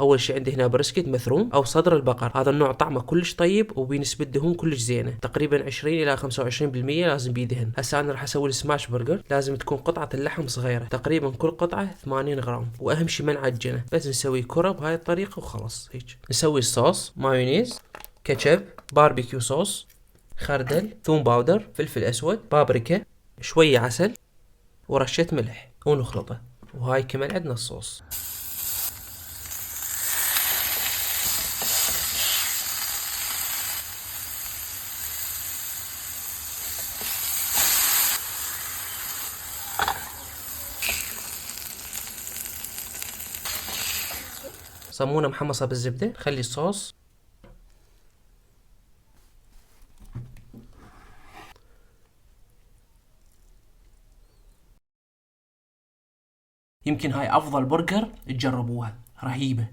اول شي عندي هنا بريسكت مثروم او صدر البقر. هذا النوع طعمه كلش طيب وبنسبة دهون كلش زينة، تقريبا 20 الى 25% لازم بيدهن. هسا انا راح اسوي السماش برجر. لازم تكون قطعة اللحم صغيرة، تقريبا كل قطعة 80 غرام، واهم شي ما نعجنه، بس نسوي كرة بهاي الطريقة وخلص. هيك نسوي الصوص: مايونيز، كاتشب، باربيكيو صوص، خردل، ثوم باودر، فلفل اسود، بابريكا، شوية عسل، ورشة ملح، ونخلطه. وهاي كمان عندنا الصوص. صمونة محمصة بالزبدة. خلي الصوص يمكن هاي افضل برجر تجربوها، رهيبة.